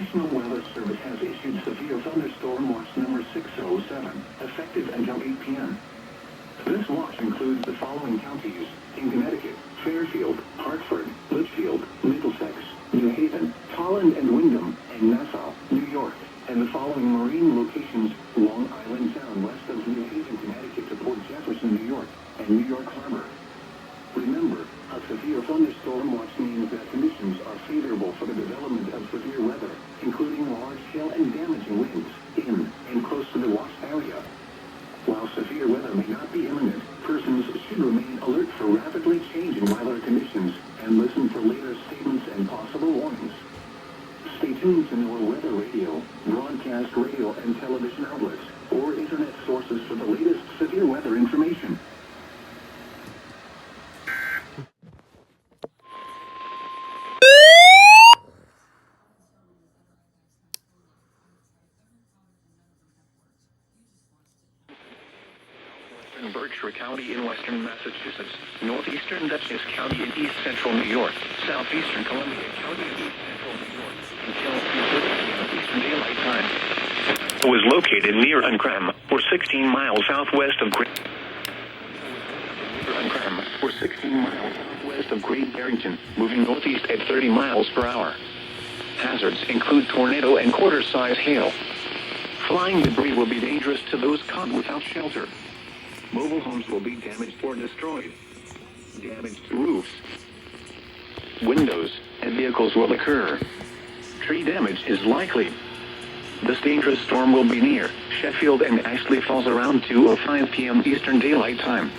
National Weather Service has issued severe thunderstorm watch number 607, effective until 8 p.m. This watch includes the following counties in Connecticut: Fairfield, Hartford, Litchfield, Middlesex, New Haven, Holland and Wyndham, and Nassau, New York, and the following marine locations: Long Island Sound west of New Haven, Connecticut to Port Jefferson, New York, and New York Harbor. Remember, a severe thunderstorm watch means that conditions are favorable for the development of severe weather, including large hail and damaging winds, in and close to the watch area. While severe weather may not be imminent, persons should remain alert for rapidly changing weather conditions and listen for later statements and possible warnings. Stay tuned to NOAA Weather Radio, broadcast radio and television outlets, or internet sources for the latest severe weather information. Berkshire County in western Massachusetts, northeastern Dutchess County in east central New York, southeastern Columbia County in east central New York, until 2:30 p.m. Eastern Daylight Time. It was located near Uncram, or 16 miles southwest of Great Barrington, moving northeast at 30 miles per hour. Hazards include tornado and quarter-size hail. Flying debris will be dangerous to those caught without shelter. Mobile homes will be damaged or destroyed. Damage to roofs, windows, and vehicles will occur. Tree damage is likely. This dangerous storm will be near Sheffield and Ashley Falls around 2:05 p.m. Eastern Daylight Time.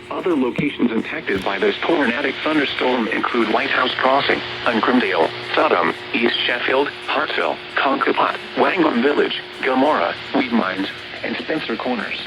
Other locations impacted by this tornadic thunderstorm include Lighthouse Crossing, Uncramdale, Sodom, East Sheffield, Hartsville, Conquepot, Wangham Village, Gilmora, Weed Mines, and Spencer Corners.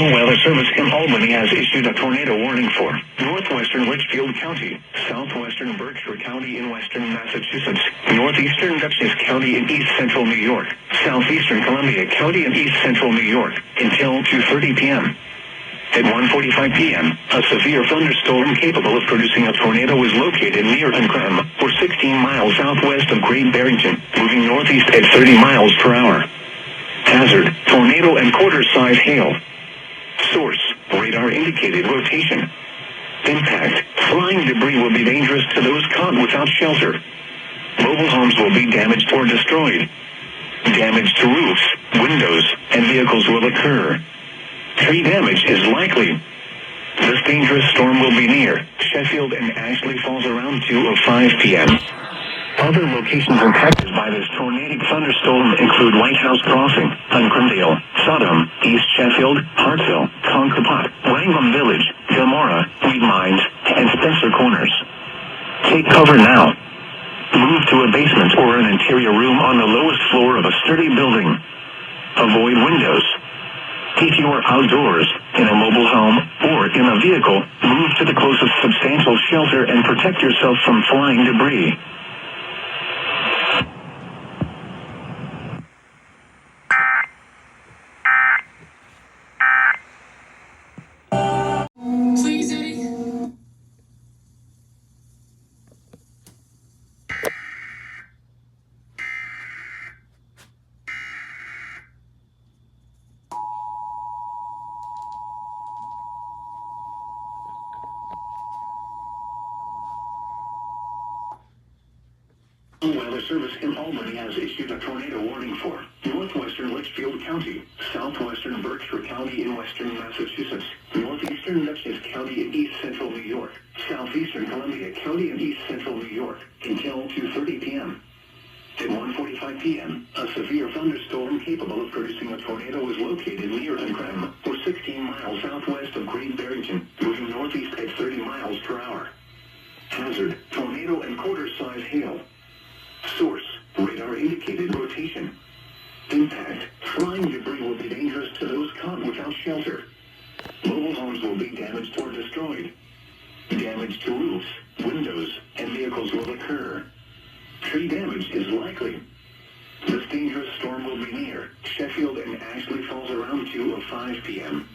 Weather Service in Albany has issued a tornado warning for northwestern Litchfield County, southwestern Berkshire County in western Massachusetts, northeastern Dutchess County in east central New York, southeastern Columbia County in east central New York, until 2:30 p.m. At 1:45 p.m., a severe thunderstorm capable of producing a tornado is located near Uncram, or 16 miles southwest of Great Barrington, moving northeast at 30 miles per hour. Hazard: tornado and quarter-size hail. Source: radar indicated rotation. Impact: flying debris will be dangerous to those caught without shelter. Mobile homes will be damaged or destroyed. Damage to roofs, windows, and vehicles will occur. Tree damage is likely. This dangerous storm will be near Sheffield and Ashley Falls around 2:05 p.m. Other locations impacted by this tornadic thunderstorm include Lighthouse Crossing, Uncramdale, Sodom, East Sheffield, Hartsville, Conquepot, Wangham Village, Gilmora, Weed Mines, and Spencer Corners. Take cover now. Move to a basement or an interior room on the lowest floor of a sturdy building. Avoid windows. If you are outdoors, in a mobile home, or in a vehicle, move to the closest substantial shelter and protect yourself from flying debris. Weather Service in Albany has issued a tornado warning for northwestern Litchfield County, southwestern Berkshire County in western Massachusetts, northeastern Dutchess County in east central New York, southeastern Columbia County in east central New York, until 2:30 p.m. At 1:45 p.m., a severe thunderstorm capable of producing a tornado is located near Uncram, or 16 miles southwest of Great Barrington, moving northeast at 30 miles per hour. Hazard: tornado and quarter-size hail. Source: radar indicated rotation. Impact: Flying debris will be dangerous to those caught without shelter. Mobile homes will be damaged or destroyed. Damage to roofs, windows, and vehicles will occur. Tree damage is likely. This dangerous storm will be near Sheffield and Ashley Falls around 2:05 p.m.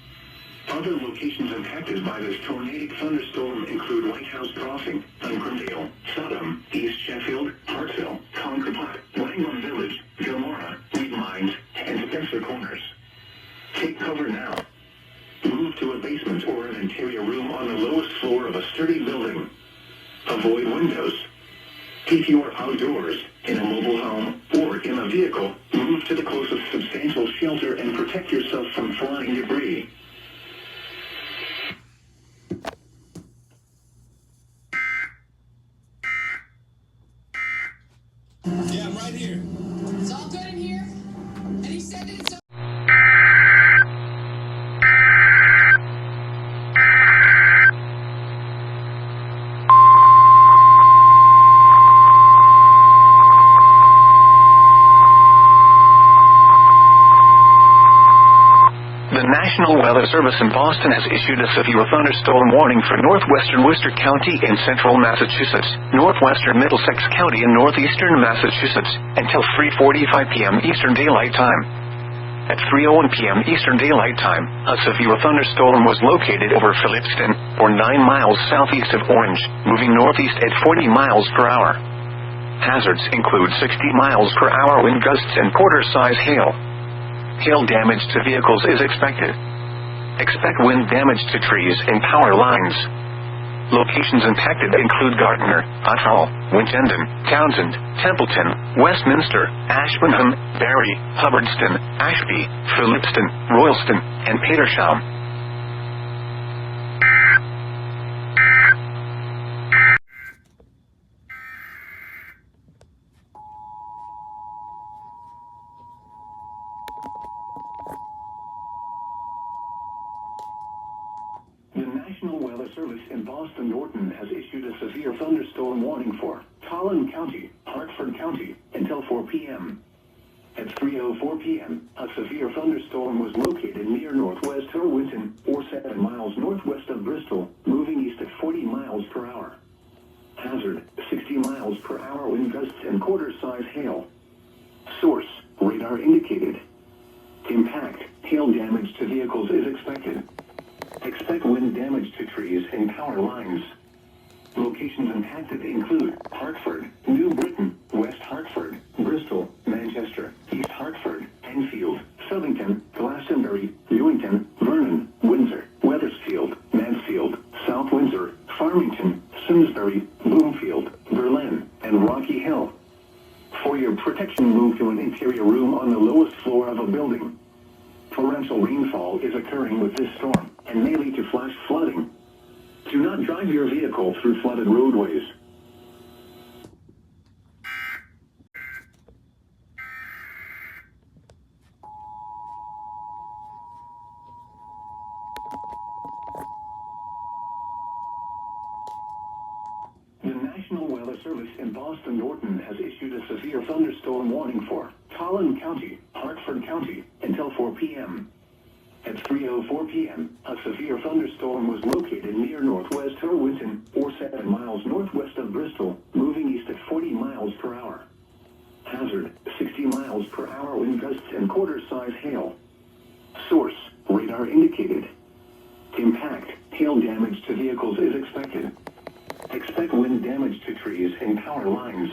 Other locations impacted by this tornadic thunderstorm include White House Crossing, Uncrindale, Sodom, East Sheffield, Hartsville, Concord, Langland Village, Gilmora, Wheat Mines, and Spencer Corners. Take cover now. Move to a basement or an interior room on the lowest floor of a sturdy building. Avoid windows. If you are outdoors, in a mobile home, or in a vehicle, move to the closest substantial shelter and protect yourself from flying debris. Yeah, I'm right here. It's all good in here? And he said that it's The National Weather Service in Boston has issued a severe thunderstorm warning for northwestern Worcester County in central Massachusetts, northwestern Middlesex County and northeastern Massachusetts, until 3:45 p.m. Eastern Daylight Time. At 3:01 p.m. Eastern Daylight Time, a severe thunderstorm was located over Phillipston, or 9 miles southeast of Orange, moving northeast at 40 miles per hour. Hazards include 60 miles per hour wind gusts and quarter-size hail. Hail damage to vehicles is expected. Expect wind damage to trees and power lines. Locations impacted include Gardner, Uthall, Winchendon, Townsend, Templeton, Westminster, Ashburnham, Barry, Hubbardston, Ashby, Phillipston, Royalston, and Petersham. The National Weather Service in Boston Norton has issued a severe thunderstorm warning for Collin County, Hartford County, until 4 p.m. At 3:04 p.m., a severe thunderstorm was located near northwest Hurwinton, or 7 miles northwest of Bristol, moving east at 40 miles per hour. Hazard, 60 miles per hour wind gusts and quarter-size hail. Source, radar indicated. Impact, hail damage to vehicles is expected. Expect wind damage to trees and power lines. Locations impacted include Hartford, New Britain, West Hartford, Bristol, Manchester, East Hartford, Enfield, Southington, Glastonbury, Newington, Vernon, Windsor, Wethersfield, Mansfield, South Windsor, Farmington, Simsbury, Bloomfield, Berlin, and Rocky Hill. For your protection, move to an interior room on the lowest floor of a building. Torrential rainfall is occurring with this storm and may lead to flash flooding. Do not drive your vehicle through flooded roadways. The National Weather Service in Boston Norton has issued a severe thunderstorm warning for Collin County, Hartford County, until 4 p.m. At 3:04 p.m., a severe thunderstorm was located near northwest Hurwinton, or 7 miles northwest of Bristol, moving east at 40 miles per hour. Hazard, 60 miles per hour wind gusts and quarter-size hail. Source, radar indicated. Impact, hail damage to vehicles is expected. Expect wind damage to trees and power lines.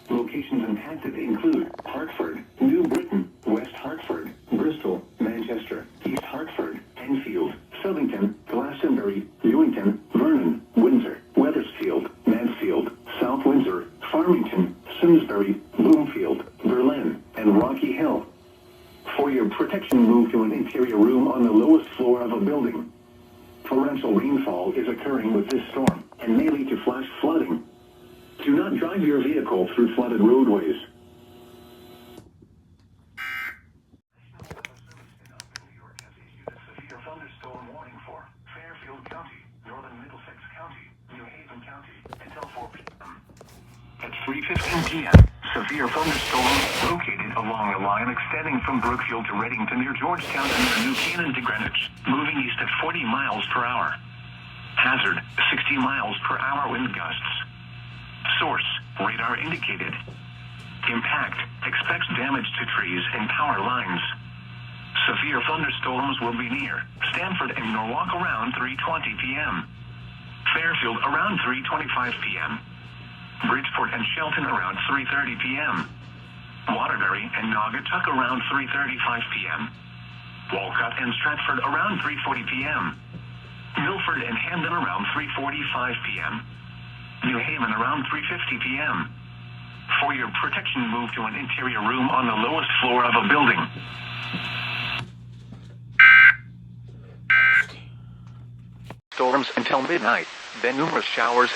Locations impacted include Hartford, New Britain, West Hartford, Bristol, Manchester, East Hartford, Enfield, Southington, Glastonbury, Newington, Vernon, Windsor, Wethersfield, Mansfield, South Windsor, Farmington, Simsbury, Bloomfield, Berlin, and Rocky Hill. For your protection, move to an interior room on the lowest floor of a building. Torrential rainfall is occurring with this storm and may lead to flash flooding. Do not drive your vehicle through flooded roadways. Thunderstorm warning for Fairfield County, northern Middlesex County, New Haven County, until 4 p.m. At 3:15 p.m., severe thunderstorm located along a line extending from Brookfield to Reddington near Georgetown and near New Canaan to Greenwich, moving east at 40 miles per hour. Hazard, 60 miles per hour wind gusts. Source, radar indicated. Impact, expects damage to trees and power lines. Severe thunderstorms will be near Stanford and Norwalk around 3:20 p.m. Fairfield around 3:25 p.m. Bridgeport and Shelton around 3:30 p.m. Waterbury and Naugatuck around 3:35 p.m. Walcott and Stratford around 3:40 p.m. Milford and Hamden around 3:45 p.m. New Haven around 3:50 p.m. For your protection, move to an interior room on the lowest floor of a building. Storms until midnight, then numerous showers.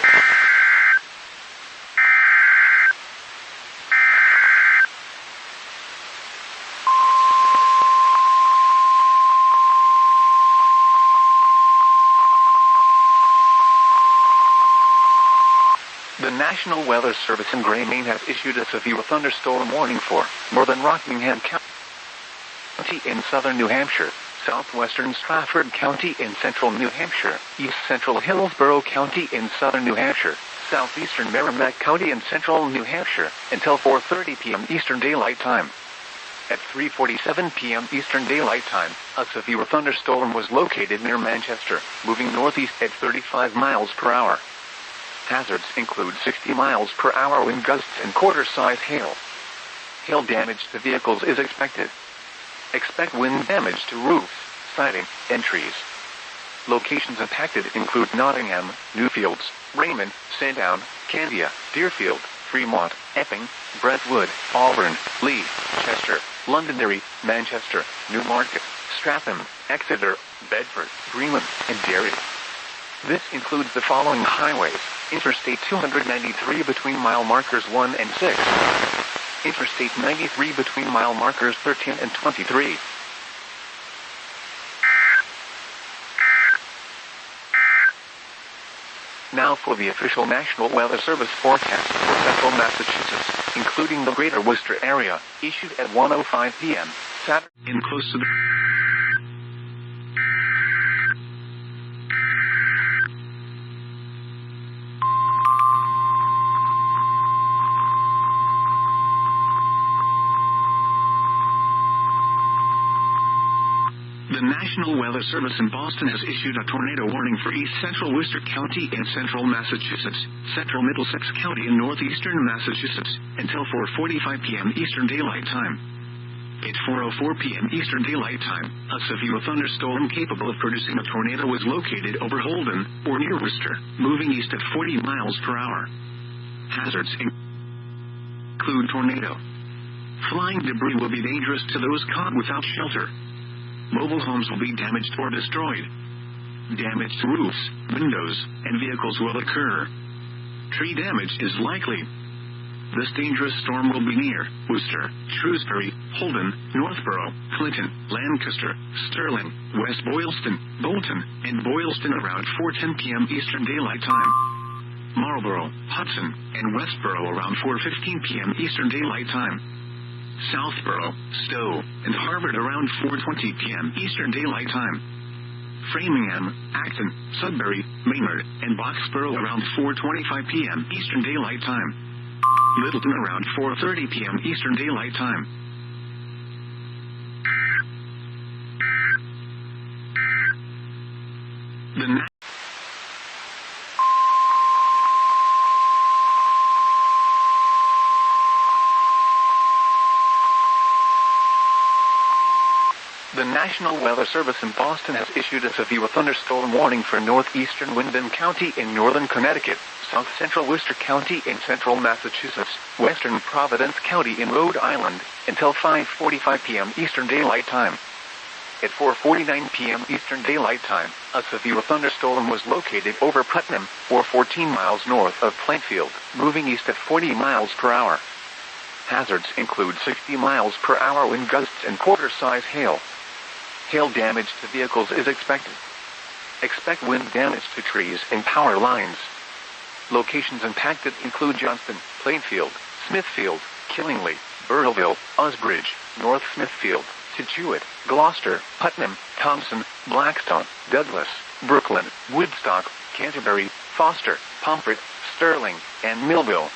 The National Weather Service in Gray, Maine has issued a severe thunderstorm warning for northern Rockingham County in southern New Hampshire, southwestern Strafford County in central New Hampshire, east central Hillsborough County in southern New Hampshire, southeastern Merrimack County in central New Hampshire, until 4:30 p.m. Eastern Daylight Time. At 3:47 p.m. Eastern Daylight Time, a severe thunderstorm was located near Manchester, moving northeast at 35 miles per hour. Hazards include 60 miles per hour wind gusts and quarter-size hail. Hail damage to vehicles is expected. Expect wind damage to roofs, siding, and trees. Locations impacted include Nottingham, Newfields, Raymond, Sandown, Candia, Deerfield, Fremont, Epping, Brentwood, Auburn, Lee, Chester, Londonderry, Manchester, Newmarket, Stratham, Exeter, Bedford, Greenland, and Derry. This includes the following highways: Interstate 293 between mile markers 1 and 6. Interstate 93 between mile markers 13 and 23. Now for the official National Weather Service forecast for central Massachusetts, including the greater Worcester area, issued at 1:05 p.m. Saturday in close to the The National Weather Service in Boston has issued a tornado warning for east central Worcester County and central Massachusetts, central Middlesex County and northeastern Massachusetts, until 4:45 p.m. Eastern Daylight Time. At 4:04 p.m. Eastern Daylight Time, a severe thunderstorm capable of producing a tornado was located over Holden, or near Worcester, moving east at 40 miles per hour. Hazards include tornado. Flying debris will be dangerous to those caught without shelter. Mobile homes will be damaged or destroyed. Damage to roofs, windows, and vehicles will occur. Tree damage is likely. This dangerous storm will be near Worcester, Shrewsbury, Holden, Northborough, Clinton, Lancaster, Sterling, West Boylston, Bolton, and Boylston around 4:10 p.m. Eastern Daylight Time. Marlborough, Hudson, and Westborough around 4:15 p.m. Eastern Daylight Time. Southborough, Stowe, and Harvard around 4:20 p.m. Eastern Daylight Time. Framingham, Acton, Sudbury, Maynard, and Boxborough around 4:25 p.m. Eastern Daylight Time. Littleton around 4:30 p.m. Eastern Daylight Time. The National Weather Service in Boston has issued a severe thunderstorm warning for northeastern Windham County in northern Connecticut, south central Worcester County in central Massachusetts, western Providence County in Rhode Island, until 5:45 p.m. Eastern Daylight Time. At 4:49 p.m. Eastern Daylight Time, a severe thunderstorm was located over Putnam, or 14 miles north of Plainfield, moving east at 40 miles per hour. Hazards include 60 miles per hour wind gusts and quarter-size hail. Hail damage to vehicles is expected. Expect wind damage to trees and power lines. Locations impacted include Johnston, Plainfield, Smithfield, Killingly, Earlville, Osbridge, North Smithfield, Scituate, Gloucester, Putnam, Thompson, Blackstone, Douglas, Brooklyn, Woodstock, Canterbury, Foster, Pomfret, Stirling, and Millville.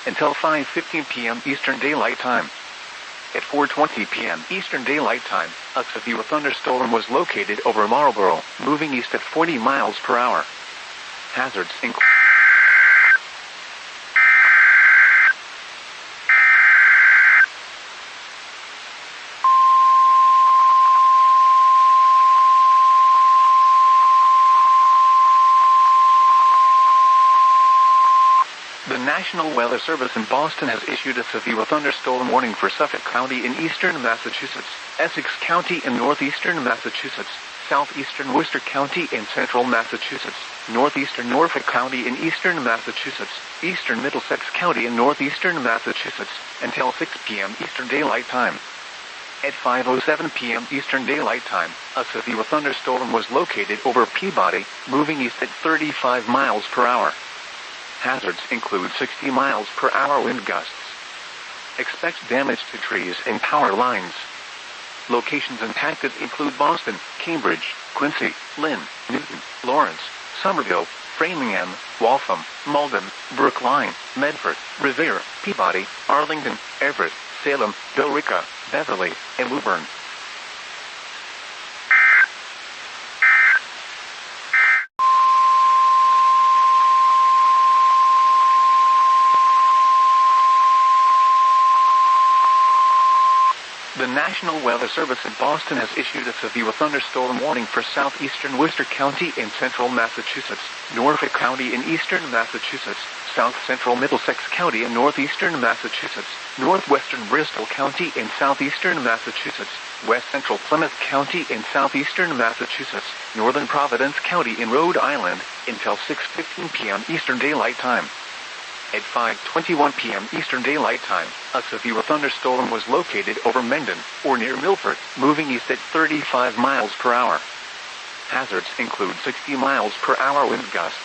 Until 5:15 p.m. Eastern Daylight Time. At 4:20 p.m. Eastern Daylight Time, a severe thunderstorm was located over Marlborough, moving east at 40 miles per hour. Hazards include The National Weather Service in Boston has issued a severe thunderstorm warning for Suffolk County in eastern Massachusetts, Essex County in northeastern Massachusetts, southeastern Worcester County in central Massachusetts, northeastern Norfolk County in eastern Massachusetts, eastern Middlesex County in northeastern Massachusetts, until 6 p.m. Eastern Daylight Time. At 5:07 p.m. Eastern Daylight Time, a severe thunderstorm was located over Peabody, moving east at 35 miles per hour. Hazards include 60 miles per hour wind gusts. Expect damage to trees and power lines. Locations impacted include Boston, Cambridge, Quincy, Lynn, Newton, Lawrence, Somerville, Framingham, Waltham, Malden, Brookline, Medford, Revere, Peabody, Arlington, Everett, Salem, Billerica, Beverly, and Woburn. The National Weather Service in Boston has issued a severe thunderstorm warning for southeastern Worcester County in central Massachusetts, Norfolk County in eastern Massachusetts, south central Middlesex County in northeastern Massachusetts, northwestern Bristol County in southeastern Massachusetts, west central Plymouth County in southeastern Massachusetts, northern Providence County in Rhode Island, until 6:15 p.m. Eastern Daylight Time. At 5:21 p.m. Eastern Daylight Time, a severe thunderstorm was located over Mendon, or near Milford, moving east at 35 miles per hour. Hazards include 60 miles per hour wind gusts.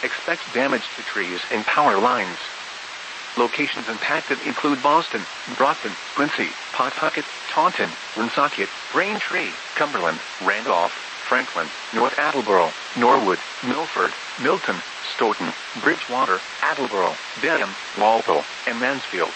Expect damage to trees and power lines. Locations impacted include Boston, Brockton, Quincy, Pawtucket, Taunton, Woonsocket, Braintree, Cumberland, Randolph, Franklin, North Attleboro, Norwood, Milford, Milton, Stoughton, Bridgewater, Attleboro, Dedham, Walpole, and Mansfield.